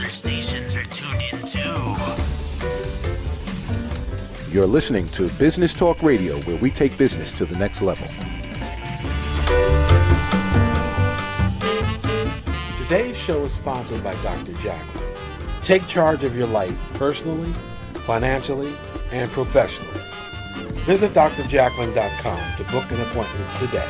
other stations are tuned in too. You're listening to Business Talk Radio, where we take business to the next level. Today's show is sponsored by Dr. Jacalyn. Take charge of your life personally, financially, and professionally. Visit drjacalyn.com to book an appointment today.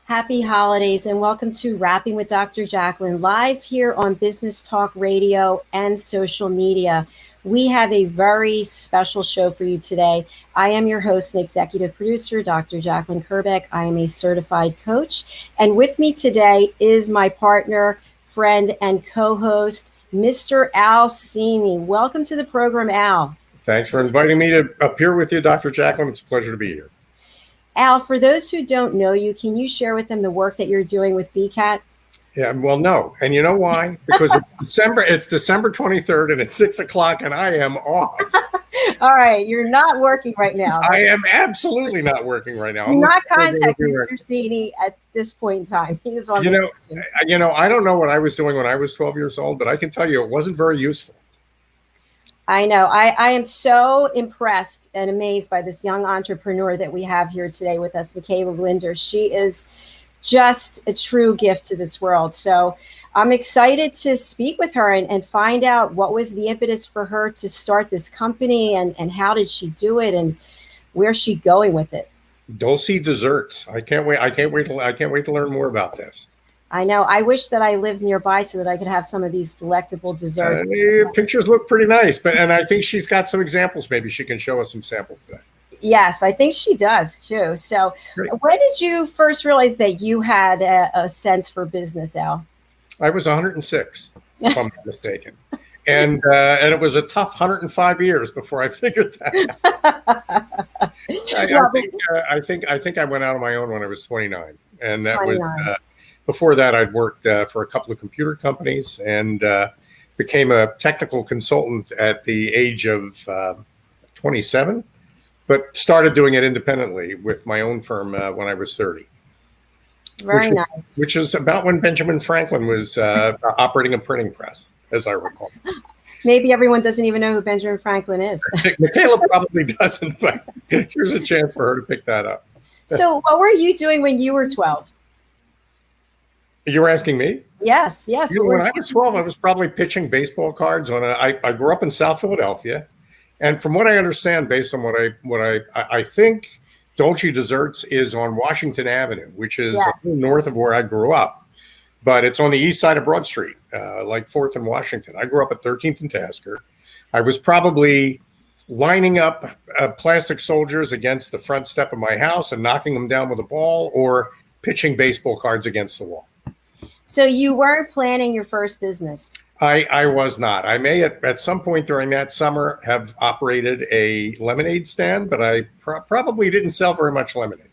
Happy holidays and welcome to Rapping with Dr. Jacalyn, live here on Business Talk Radio and social media. We have a very special show for you today. I am your host and executive producer, Dr. Jacalyn Kerbeck. I am a certified coach. And with me today is my partner, friend, and co-host, Mr. Al Cini. Welcome to the program, Al. Thanks for inviting me to appear with you, Dr. Jacalyn. It's a pleasure to be here. Al, for those who don't know you, can you share with them the work that you're doing with BCAT? Yeah, well, no. And you know why? Because it's December 23rd and it's 6 o'clock and I am off. All right. You're not working right now. I am absolutely not working right now. Do not contact Mr. Cini at this point in time. He is on I don't know what I was doing when I was 12 years old, but I can tell you it wasn't very useful. I know. I am so impressed and amazed by this young entrepreneur that we have here today with us, Makyla Linder. She is just a true gift to this world. So I'm excited to speak with her and find out what was the impetus for her to start this company and how did she do it and where's she going with it. Dolci Desserts. I can't wait to learn more about this. I know. I wish that I lived nearby so that I could have some of these delectable desserts. Pictures look pretty nice, and I think she's got some examples. Maybe she can show us some samples today. Yes, I think she does too. So when did you first realize that you had a sense for business, Al? I was 106, if I'm not mistaken. And it was a tough 105 years before I figured that out. I think I went out on my own when I was 29. And that 29. Was before that I'd worked for a couple of computer companies and became a technical consultant at the age of 27. But started doing it independently with my own firm when I was 30. Very nice. Which is about when Benjamin Franklin was operating a printing press, as I recall. Maybe everyone doesn't even know who Benjamin Franklin is. Makyla probably doesn't, but here's a chance for her to pick that up. So what were you doing when you were 12? You were asking me? Yes. When I was 12, I was probably pitching baseball cards I grew up in South Philadelphia. And from what I understand, based on what I think, Dolci Desserts is on Washington Avenue, which is a little north of where I grew up. But it's on the east side of Broad Street, like 4th and Washington. I grew up at 13th and Tasker. I was probably lining up plastic soldiers against the front step of my house and knocking them down with a ball or pitching baseball cards against the wall. So you weren't planning your first business? I was not. I may at some point during that summer have operated a lemonade stand, but I probably didn't sell very much lemonade.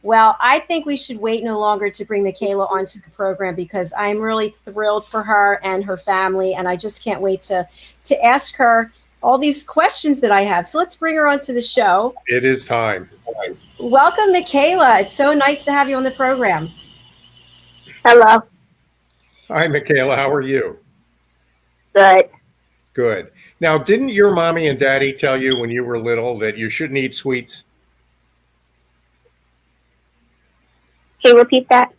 Well, I think we should wait no longer to bring Makyla onto the program because I'm really thrilled for her and her family, and I just can't wait to ask her all these questions that I have. So let's bring her onto the show. It is time. Welcome, Makyla. It's so nice to have you on the program. Hello. Hi, Makyla. How are you? Good. Now, didn't your mommy and daddy tell you when you were little that you shouldn't eat sweets? Can you repeat that?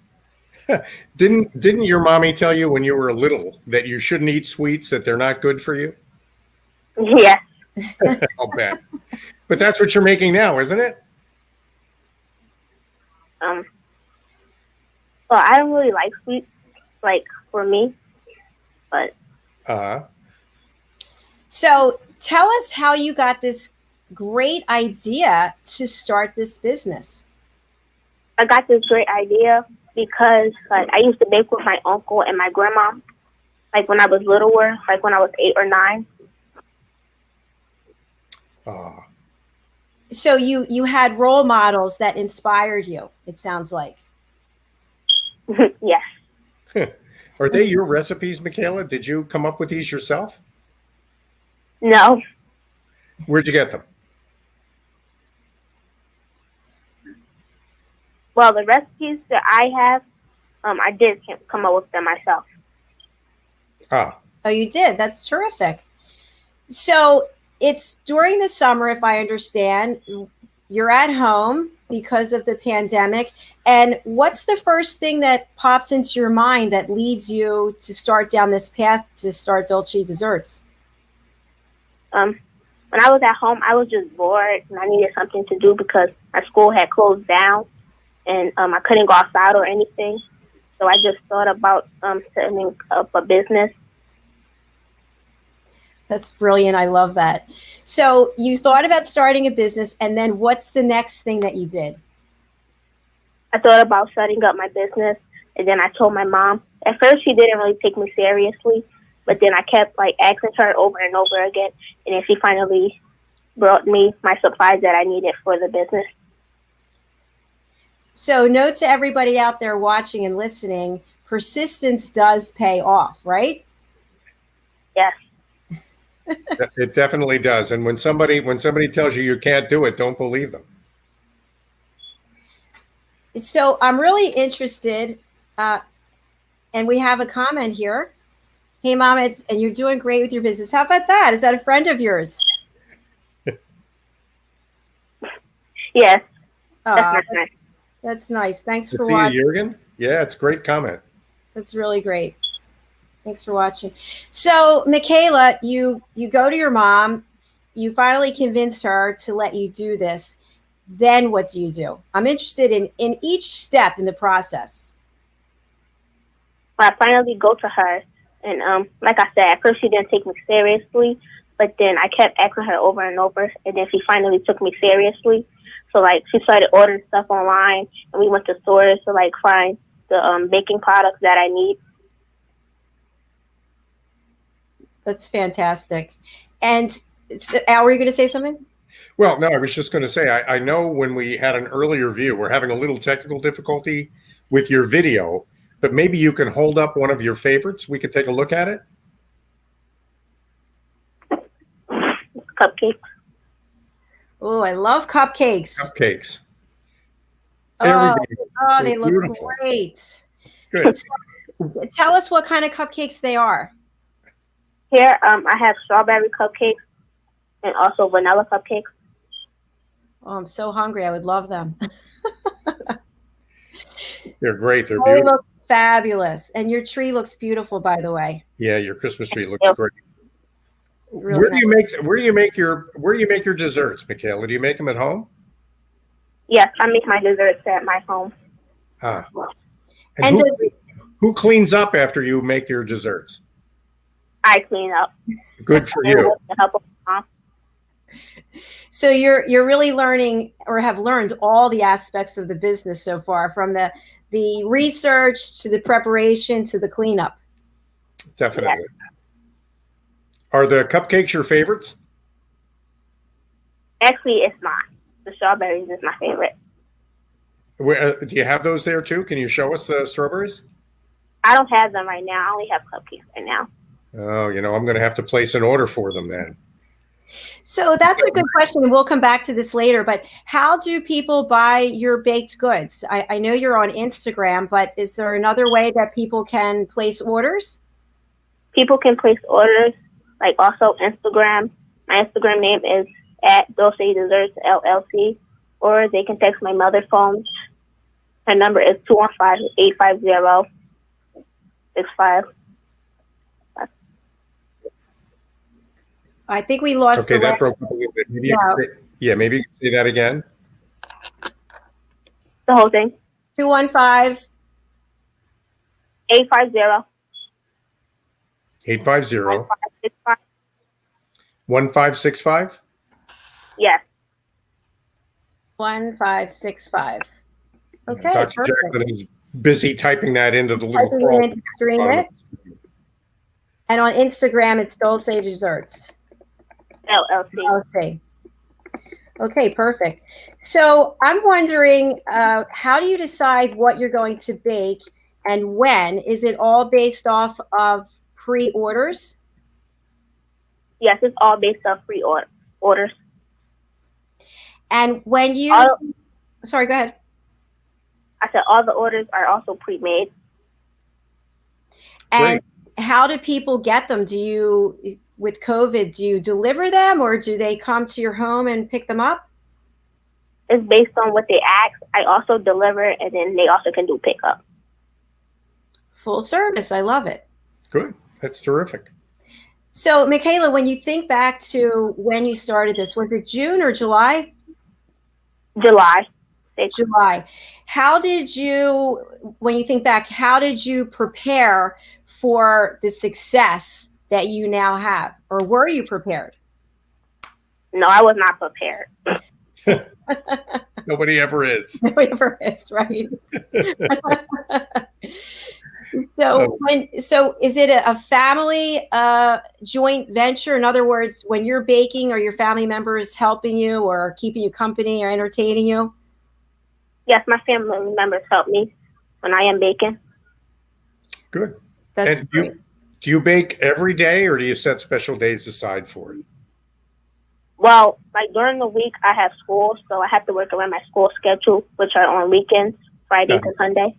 Didn't your mommy tell you when you were little that you shouldn't eat sweets, that they're not good for you? Yes. I'll bet. But that's what you're making now, isn't it? Well, I don't really like sweets, like for me, but. So tell us how you got this great idea to start this business. I got this great idea because I used to bake with my uncle and my grandma, when I was littler, when I was 8 or 9. So you had role models that inspired you, it sounds like. Yes. Are they your recipes, Makyla? Did you come up with these yourself? No. Where'd you get them? Well, the recipes that I have, I did come up with them myself. Ah, Oh, you did. That's terrific. So it's during the summer, if I understand, you're at home because of the pandemic. And what's the first thing that pops into your mind that leads you to start down this path to start Dolci Desserts? When I was at home, I was just bored and I needed something to do because my school had closed down and I couldn't go outside or anything. So I just thought about setting up a business. That's brilliant. I love that. So you thought about starting a business, and then what's the next thing that you did? I thought about setting up my business, and then I told my mom. At first, she didn't really take me seriously, but then I kept like asking her over and over again, and then she finally brought me my supplies that I needed for the business. So note to everybody out there watching and listening, persistence does pay off, right? Yes. it definitely does. And when somebody tells you can't do it, don't believe them. So I'm really interested, and we have a comment here. Hey, Mom, and you're doing great with your business. How about that? Is that a friend of yours? Yes. That's That's nice. That's nice. Thanks To for see you, watching. Jürgen? Yeah, it's a great comment. That's really great. Thanks for watching. So, Makyla, you go to your mom. You finally convinced her to let you do this. Then what do you do? I'm interested in each step in the process. I finally go to her, and like I said, at first she didn't take me seriously, but then I kept asking her over and over, and then she finally took me seriously. So like she started ordering stuff online, and we went to stores to like find the baking products that I need. That's fantastic. And so, Al, were you going to say something? Well, no, I was just going to say, I know when we had an earlier view, we're having a little technical difficulty with your video, but maybe you can hold up one of your favorites. We could take a look at it. Cupcakes. Oh, I love cupcakes. Cupcakes. Oh, They're they look beautiful. great. Good. Tell us what kind of cupcakes they are. Here, I have strawberry cupcakes and also vanilla cupcakes. Oh, I'm so hungry. I would love them. They're great. They're They beautiful. look fabulous. And your tree looks beautiful, by the way. Yeah, your Christmas tree looks Yep. great. It's really Where nice. do you make your desserts, Makyla? Do you make them at home? Yes, I make my desserts at my home. Ah. And Who cleans up after you make your desserts? I clean up. Good for And you. with the help of my mom. So you're really learning, or have learned, all the aspects of the business so far, from the research to the preparation to the cleanup. Definitely. Are the cupcakes your favorites? Actually, it's not. The strawberries is my favorite. Do you have those there too? Can you show us the strawberries? I don't have them right now. I only have cupcakes right now. Oh, I'm going to have to place an order for them then. So that's a good question, and we'll come back to this later. But how do people buy your baked goods? I know you're on Instagram, but is there another way that people can place orders? People can place orders, like also Instagram. My Instagram name is at Dolci Desserts LLC, or they can text my mother's phone. Her number is 215-850-65. I think we lost Okay, the that last. broke up a little bit. Maybe maybe you can say that again. The whole thing. 215. 850 850 1565. 1565. Yes. 1565. Okay, Dr. perfect. Jacalyn is busy typing that into the little Typing it crawl. in to stream it. And on Instagram, it's Dolci Desserts LLC. Okay, perfect. So I'm wondering, how do you decide what you're going to bake and when? Is it all based off of pre-orders? Yes, it's all based off orders. And when you, sorry, go ahead. I said all the orders are also pre-made. And how do people get them? With COVID, do you deliver them or do they come to your home and pick them up? It's based on what they ask. I also deliver, and then they also can do pickup. Full service. I love it. Good. That's terrific. So, Makyla, when you think back to when you started this, was it June or July? July. July. When you think back, how did you prepare for the success that you now have? Or were you prepared? No, I was not prepared. Nobody ever is. Nobody ever is, right? So is it a family joint venture? In other words, when you're baking, are your family members helping you or keeping you company or entertaining you? Yes, my family members help me when I am baking. Good. That's and great. Do you bake every day or do you set special days aside for it? Well, like during the week, I have school, so I have to work around my school schedule, which are on weekends, Friday to Sunday.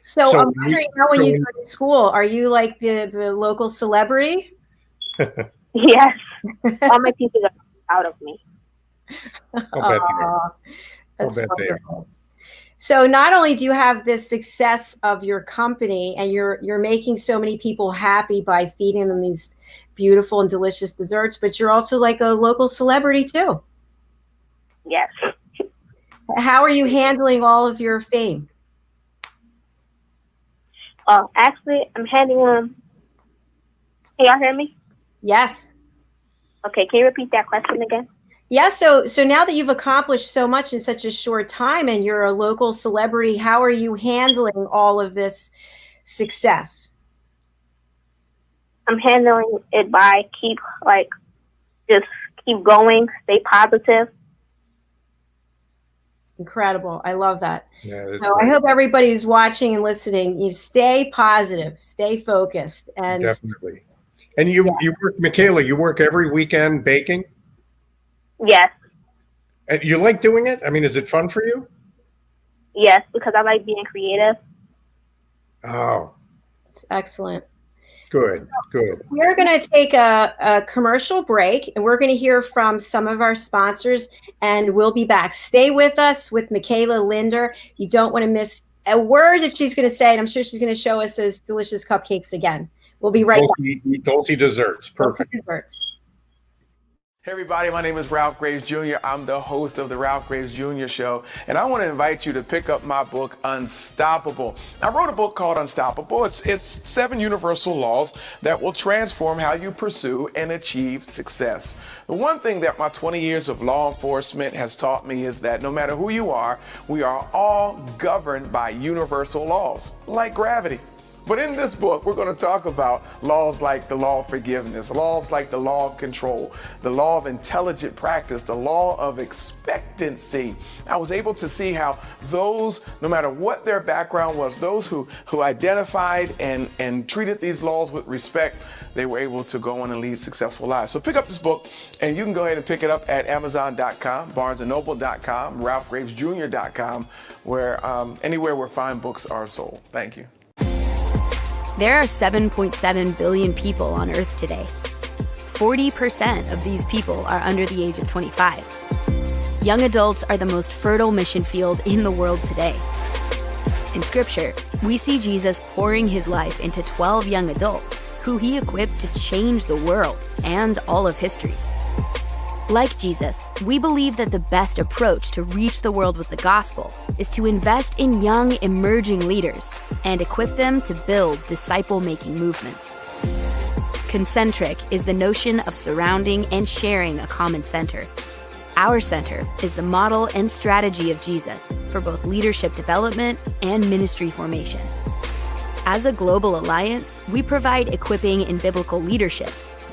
So I'm wondering how when you go to school, are you like the local celebrity? Yes. All my teachers are proud of me. That's wonderful. So not only do you have this success of your company and you're making so many people happy by feeding them these beautiful and delicious desserts, but you're also like a local celebrity too. Yes. How are you handling all of your fame? Actually, I'm handling. Can y'all hear me? Yes. Okay, can you repeat that question again? Yeah, so now that you've accomplished so much in such a short time and you're a local celebrity, how are you handling all of this success? I'm handling it by just keep going, stay positive. Incredible. I love that. Yeah, so great. I hope everybody who's watching and listening, you stay positive, stay focused. And definitely. And you work, Makyla, you work every weekend baking? Yes. And you like doing it? I mean, is it fun for you? Yes, because I like being creative. Oh. It's excellent. Good. We're going to take a commercial break, and we're going to hear from some of our sponsors, and we'll be back. Stay with us with Makyla Linder. You don't want to miss a word that she's going to say, and I'm sure she's going to show us those delicious cupcakes again. We'll be right back. Dolci Desserts. Perfect. Dolci Desserts. Hey everybody, my name is Ralph Graves Jr. I'm the host of the Ralph Graves Jr. Show, and I want to invite you to pick up my book, Unstoppable. I wrote a book called Unstoppable. It's 7 universal laws that will transform how you pursue and achieve success. The one thing that my 20 years of law enforcement has taught me is that no matter who you are, we are all governed by universal laws, like gravity. But in this book, we're going to talk about laws like the law of forgiveness, laws like the law of control, the law of intelligent practice, the law of expectancy. I was able to see how those, no matter what their background was, those who identified and treated these laws with respect, they were able to go on and lead successful lives. So pick up this book, and you can go ahead and pick it up at Amazon.com, BarnesandNoble.com, RalphGravesJr.com, where anywhere where fine books are sold. Thank you. There are 7.7 billion people on Earth today. 40% of these people are under the age of 25. Young adults are the most fertile mission field in the world today. In Scripture, we see Jesus pouring his life into 12 young adults who he equipped to change the world and all of history. Like Jesus, we believe that the best approach to reach the world with the gospel is to invest in young, emerging leaders and equip them to build disciple-making movements. Concentric is the notion of surrounding and sharing a common center. Our center is the model and strategy of Jesus for both leadership development and ministry formation. As a global alliance, we provide equipping in biblical leadership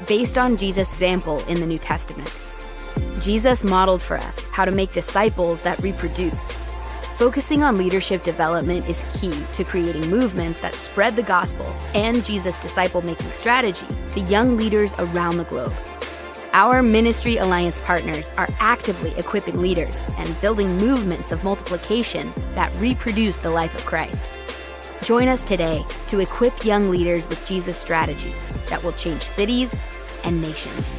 based on Jesus' example in the New Testament. Jesus modeled for us how to make disciples that reproduce. Focusing on leadership development is key to creating movements that spread the gospel and Jesus' disciple-making strategy to young leaders around the globe. Our Ministry Alliance partners are actively equipping leaders and building movements of multiplication that reproduce the life of Christ. Join us today to equip young leaders with Jesus strategies that will change cities and nations.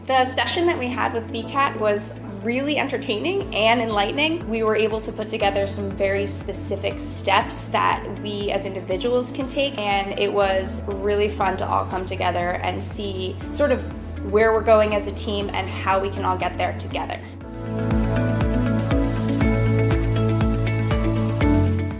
The session that we had with BCAT was really entertaining and enlightening. We were able to put together some very specific steps that we as individuals can take, and it was really fun to all come together and see sort of where we're going as a team and how we can all get there together.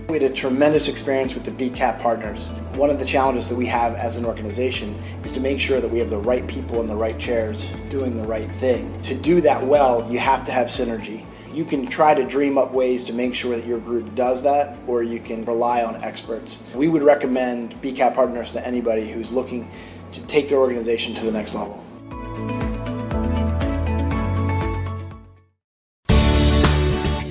We had a tremendous experience with the BCAP partners. One of the challenges that we have as an organization is to make sure that we have the right people in the right chairs doing the right thing. To do that well, you have to have synergy. You can try to dream up ways to make sure that your group does that, or you can rely on experts. We would recommend BCAP partners to anybody who's looking to take their organization to the next level.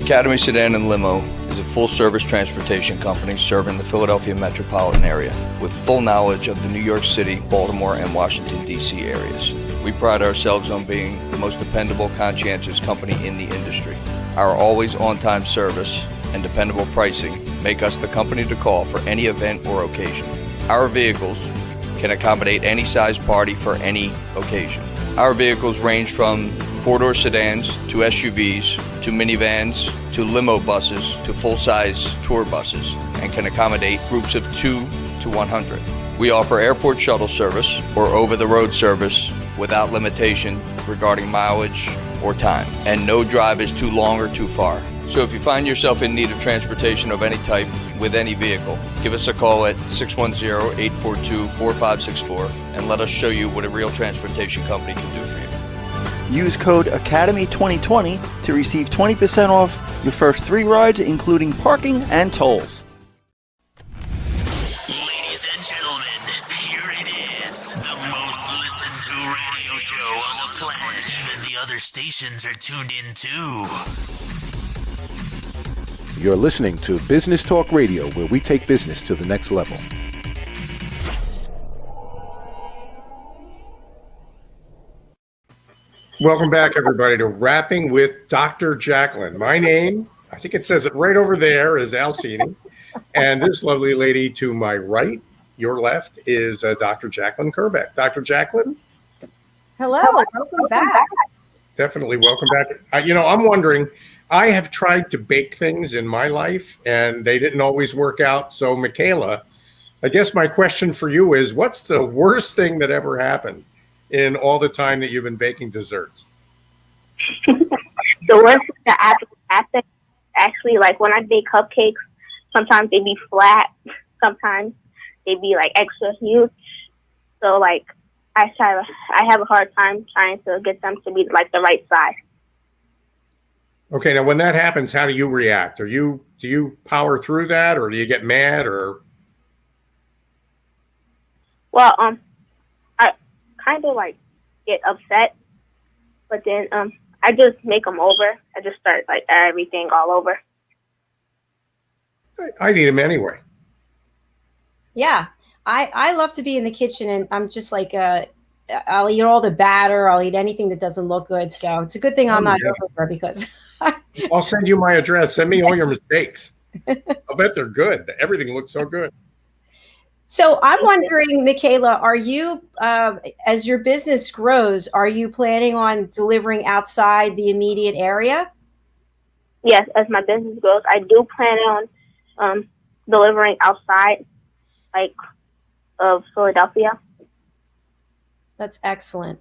Academy Sedan and Limo is a full-service transportation company serving the Philadelphia metropolitan area with full knowledge of the New York City, Baltimore, and Washington, D.C. areas. We pride ourselves on being the most dependable, conscientious company in the industry. Our always on-time service and dependable pricing make us the company to call for any event or occasion. Our vehicles can accommodate any size party for any occasion. Our vehicles range from four-door sedans to SUVs to minivans to limo buses to full-size tour buses and can accommodate groups of 2 to 100. We offer airport shuttle service or over-the-road service without limitation regarding mileage or time, and no drive is too long or too far. So if you find yourself in need of transportation of any type with any vehicle, give us a call at 610-842-4564 and let us show you what a real transportation company can do for you. Use code ACADEMY2020 to receive 20% off your first 3 rides, including parking and tolls. Ladies and gentlemen, here it is. The most listened to radio show on the planet. Even the other stations are tuned in too. You're listening to Business Talk Radio, where we take business to the next level. Welcome back, everybody, to Rapping with Dr. Jacalyn. My name, I think it says it right over there, is Cini. And this lovely lady to my right, your left, is Dr. Jacalyn Kerbeck. Dr. Jacalyn? Hello, welcome back. Definitely welcome back. I'm wondering, I have tried to bake things in my life, and they didn't always work out. So, Makyla, I guess my question for you is, what's the worst thing that ever happened in all the time that you've been baking desserts? The worst thing that happened, actually, like when I bake cupcakes, sometimes they be flat, sometimes they be like extra huge. So like I have a hard time trying to get them to be like the right size. Okay, now when that happens, how do you react? Do you power through that, or do you get mad, or? Well, I kind of like get upset, but then I just make them over. I just start like everything all over. I'd eat them anyway. Yeah, I love to be in the kitchen, and I'm just like I'll eat all the batter. I'll eat anything that doesn't look good. So it's a good thing I'm not over there, because I'll send you my address. Send me all your mistakes. I'll bet they're good. Everything looks so good. So I'm wondering, Makyla, are you, as your business grows, are you planning on delivering outside the immediate area? Yes, as my business grows, I do plan on delivering outside, like, of Philadelphia. That's excellent.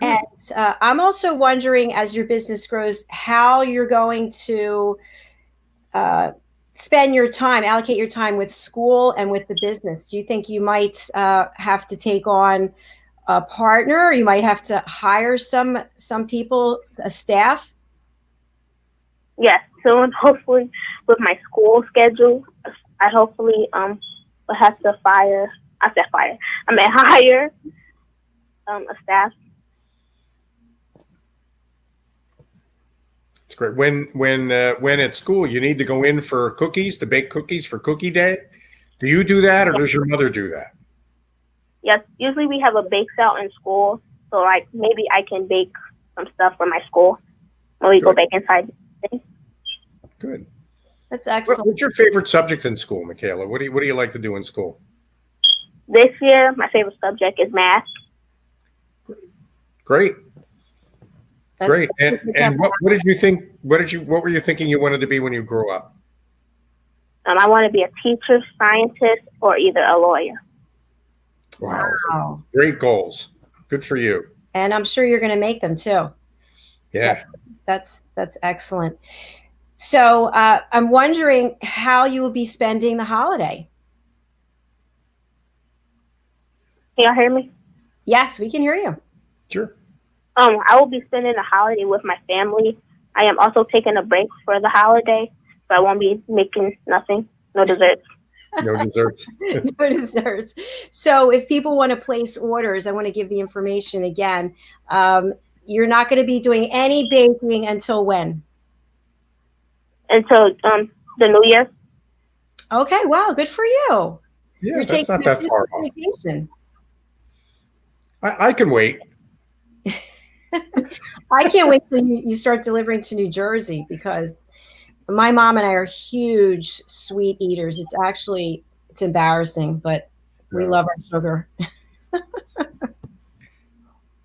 And I'm also wondering, as your business grows, how you're going to spend your time, allocate your time with school and with the business. Do you think you might have to take on a partner, or you might have to hire some people, a staff? Yes, soon, hopefully, with my school schedule, I hopefully will have to hire a staff. It's great. When at school you need to go in for cookies, to bake cookies for cookie day, Do you do that, or does your mother do that? Yes, usually we have a bake sale in school, so like maybe I can bake some stuff for my school when we go back inside. Good. That's excellent. What's your favorite subject in school, Makyla? What do you like to do in school? This year, my favorite subject is math. Great. That's Great. good. And what did you think? What were you thinking you wanted to be when you grew up? I want to be a teacher, scientist, or either a lawyer. Wow. Great goals. Good for you. And I'm sure you're going to make them too. Yeah. So that's excellent. So I'm wondering how you will be spending the holiday. Can y'all hear me? Yes, we can hear you. Sure. I will be spending the holiday with my family. I am also taking a break for the holiday, so I won't be making nothing, no desserts. No desserts. No desserts. So if people want to place orders, I want to give the information again. You're not going to be doing any baking until when? Until the New Year. Okay, wow, good for you. Yeah, that's not that far off. Vacation. I can wait. I can't wait till you start delivering to New Jersey, because my mom and I are huge sweet eaters. It's embarrassing, but we love our sugar.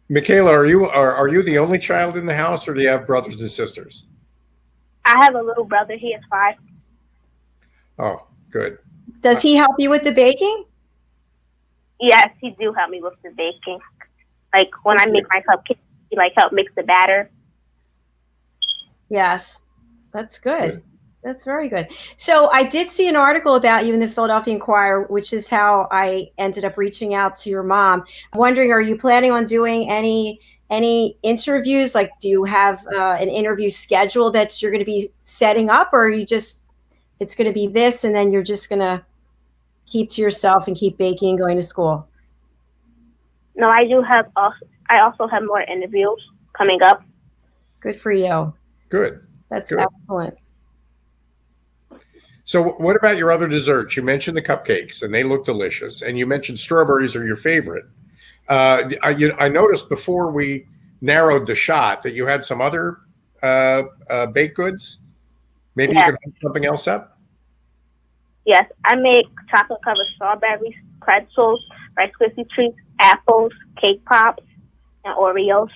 Makyla, are you the only child in the house, or do you have brothers and sisters? I have a little brother. He is 5. Oh, good. Does he help you with the baking? Yes, he do help me with the baking. Like when I make my cupcakes, he help mix the batter. Yes, that's good. That's very good. So I did see an article about you in the Philadelphia Inquirer, which is how I ended up reaching out to your mom. I'm wondering, are you planning on doing any interviews? Like, do you have an interview schedule that you're going to be setting up, or are you just, it's going to be this and then you're just going to keep to yourself and keep baking and going to school? No, I also have more interviews coming up. Good for you. Good. That's good. Excellent. So what about your other desserts? You mentioned the cupcakes, and they look delicious. And you mentioned strawberries are your favorite. I noticed before we narrowed the shot that you had some other baked goods. Maybe you could hook something else up? Yes, I make chocolate-covered strawberries, pretzels, Rice Krispie treats, apples, cake pops, and Oreos.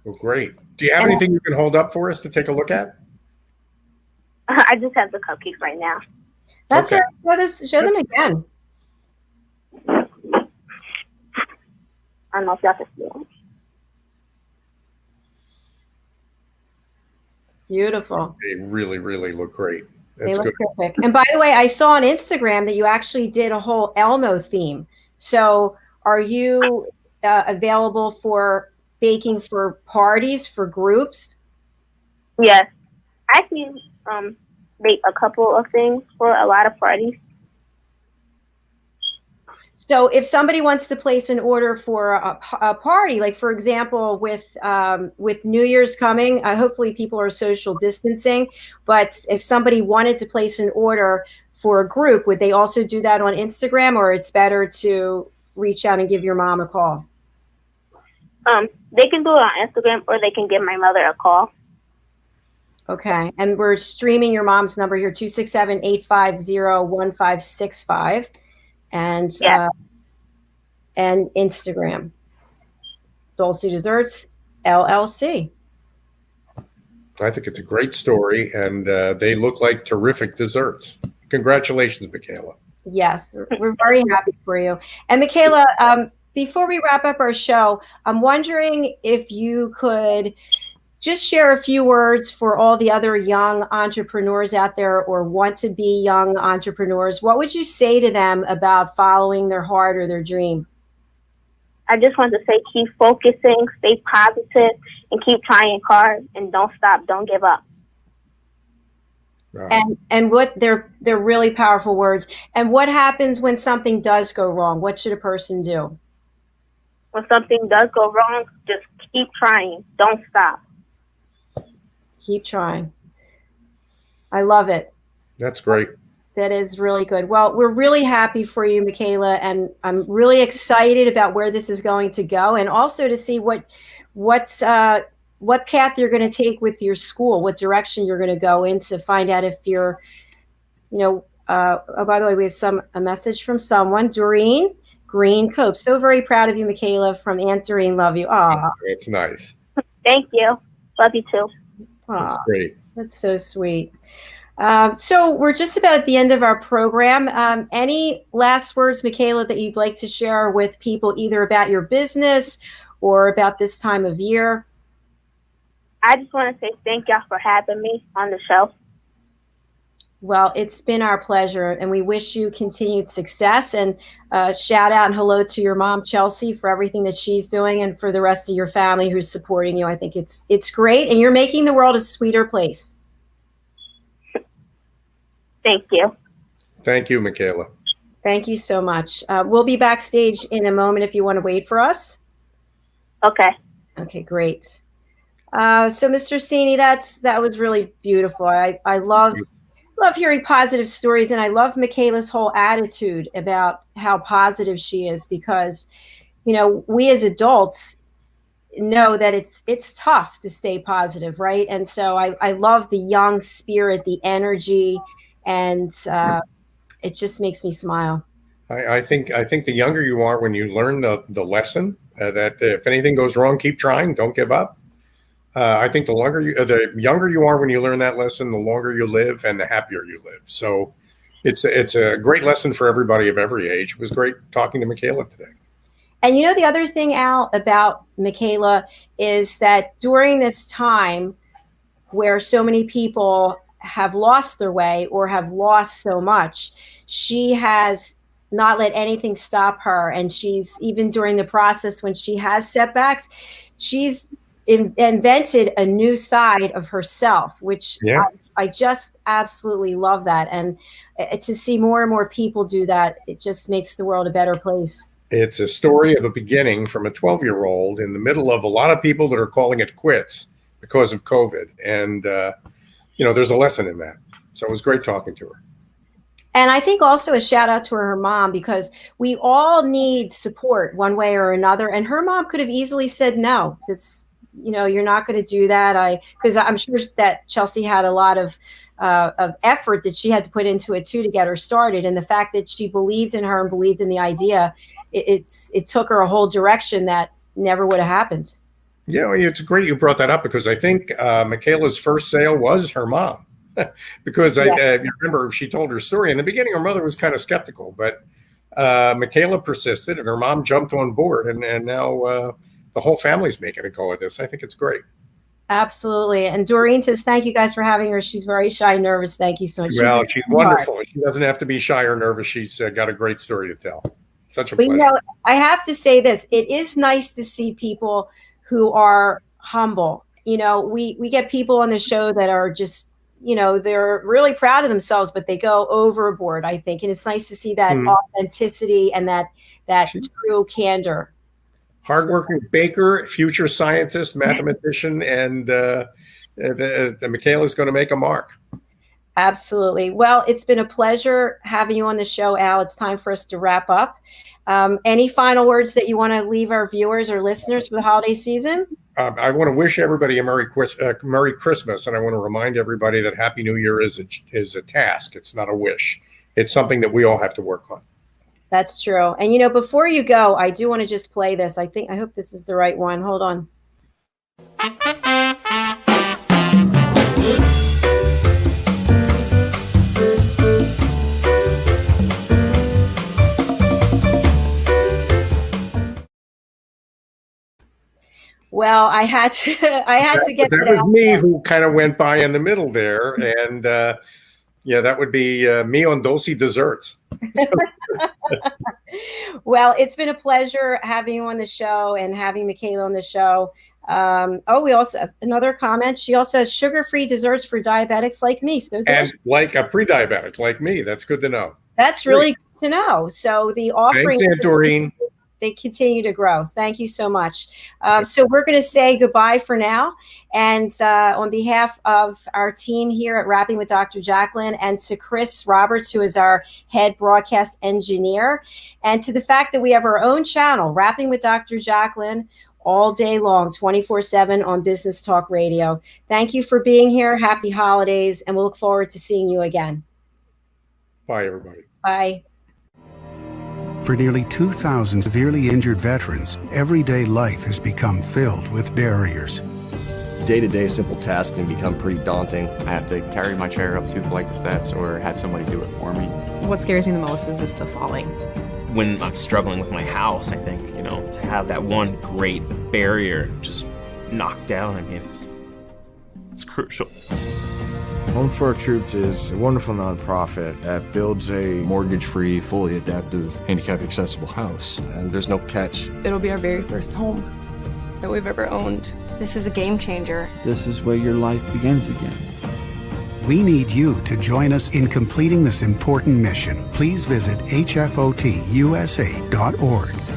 Oh, great. Do you have anything you can hold up for us to take a look at? I just have the cupcakes right now. That's okay. Right. Show them again. I don't know if y'all can see them. Beautiful. They really, really look great. That's good. Terrific. And by the way, I saw on Instagram that you actually did a whole Elmo theme. So are you available for baking for parties, for groups? Yes. I actually bake a couple of things for a lot of parties. So if somebody wants to place an order for a party, like for example, with New Year's coming, hopefully people are social distancing, but if somebody wanted to place an order for a group, would they also do that on Instagram, or it's better to reach out and give your mom a call? They can do it on Instagram, or they can give my mother a call. Okay. And we're streaming your mom's number here, 267-850-1565. And Instagram, Dolci Desserts LLC. I think it's a great story, and they look like terrific desserts. Congratulations, Makyla. Yes, we're very happy for you. And Makyla, before we wrap up our show, I'm wondering if you could just share a few words for all the other young entrepreneurs out there, or want to be young entrepreneurs. What would you say to them about following their heart or their dream? I just want to say, keep focusing, stay positive, and keep trying hard, and don't stop, don't give up. And what they're really powerful words. And what happens when something does go wrong? What should a person do? When something does go wrong, just keep trying, don't stop. Keep trying. I love it. That's great. That is really good. Well, we're really happy for you, Makyla, and I'm really excited about where this is going to go, and also to see what path you're going to take with your school, what direction you're going to go in, to find out if you're, oh, by the way, we have a message from someone, Doreen Green Cope. So very proud of you, Makyla, from Aunt Doreen. Love you. Aw. It's nice. Thank you. Love you too. That's great. That's so sweet. So we're just about at the end of our program. Any last words, Makyla, that you'd like to share with people, either about your business or about this time of year? I just want to say thank y'all for having me on the show. Well, it's been our pleasure, and we wish you continued success. And shout out and hello to your mom, Chelsea, for everything that she's doing, and for the rest of your family who's supporting you. I think it's great, and you're making the world a sweeter place. Thank you. Thank you, Makyla. Thank you so much. We'll be backstage in a moment if you want to wait for us. Okay. Okay, great. So, Mr. Cini, that was really beautiful. I love hearing positive stories, and I love Makyla's whole attitude about how positive she is, because, we as adults know that it's tough to stay positive, right? And so I love the young spirit, the energy, and it just makes me smile. I think the younger you are when you learn the lesson that if anything goes wrong, keep trying, don't give up. I think the younger you are when you learn that lesson, the longer you live and the happier you live. So it's a great lesson for everybody of every age. It was great talking to Makyla today. And the other thing, Al, about Makyla is that during this time where so many people have lost their way or have lost so much, she has not let anything stop her. And she's, even during the process when she has setbacks, she's invented a new side of herself, which I just absolutely love that. And to see more and more people do that, it just makes the world a better place. It's a story of a beginning from a 12-year-old in the middle of a lot of people that are calling it quits because of COVID. And, there's a lesson in that. So it was great talking to her. And I think also a shout out to her mom, because we all need support one way or another. And her mom could have easily said, no, you're not going to do that. Because I'm sure that Chelsea had a lot of effort that she had to put into it too to get her started. And the fact that she believed in her and believed in the idea, it took her a whole direction that never would have happened. It's great you brought that up, because I think Makyla's first sale was her mom. Because I remember she told her story in the beginning. Her mother was kind of skeptical, but Makyla persisted, and her mom jumped on board, and now the whole family's making a go at this. I think it's great. Absolutely. And Doreen says, thank you guys for having her. She's very shy and nervous. Thank you so much. Well, she's wonderful. She doesn't have to be shy or nervous. She's got a great story to tell. Such a pleasure. I have to say this. It is nice to see people who are humble. We get people on the show that are just, they're really proud of themselves, but they go overboard, I think. And it's nice to see that authenticity and that true candor. Hardworking baker, future scientist, mathematician, and Makyla is going to make a mark. Absolutely. Well, it's been a pleasure having you on the show, Al. It's time for us to wrap up. Any final words that you want to leave our viewers or listeners for the holiday season? I want to wish everybody a Merry Christmas, and I want to remind everybody that Happy New Year is a task. It's not a wish. It's something that we all have to work on. That's true. And, before you go, I do want to just play this. I hope this is the right one. Hold on. Well, I had to get that. Was me who kind of went by in the middle there. And that would be me on Dolci Desserts. Well, it's been a pleasure having you on the show and having Makyla on the show. We also have another comment. She also has sugar-free desserts for diabetics like me. So and like a pre-diabetic like me. That's good to know. That's really good to know. So the offering. Thanks, Aunt Doreen. they continue to grow. Thank you so much. So we're going to say goodbye for now. And on behalf of our team here at Rapping with Dr. Jacalyn, and to Chris Roberts, who is our head broadcast engineer, and to the fact that we have our own channel, Rapping with Dr. Jacalyn, all day long, 24/7 on Business Talk Radio. Thank you for being here. Happy holidays, and we'll look forward to seeing you again. Bye, everybody. Bye. For nearly 2,000 severely injured veterans, everyday life has become filled with barriers. Day-to-day simple tasks can become pretty daunting. I have to carry my chair up 2 flights of steps or have somebody do it for me. What scares me the most is just the falling. When I'm struggling with my house, I think, to have that one great barrier just knocked down, it's crucial. Home for Our Troops is a wonderful nonprofit that builds a mortgage-free, fully adaptive, handicap-accessible house. And there's no catch. It'll be our very first home that we've ever owned. This is a game changer. This is where your life begins again. We need you to join us in completing this important mission. Please visit hfotusa.org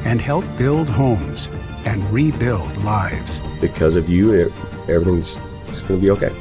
and help build homes and rebuild lives. Because of you, everything's going to be okay.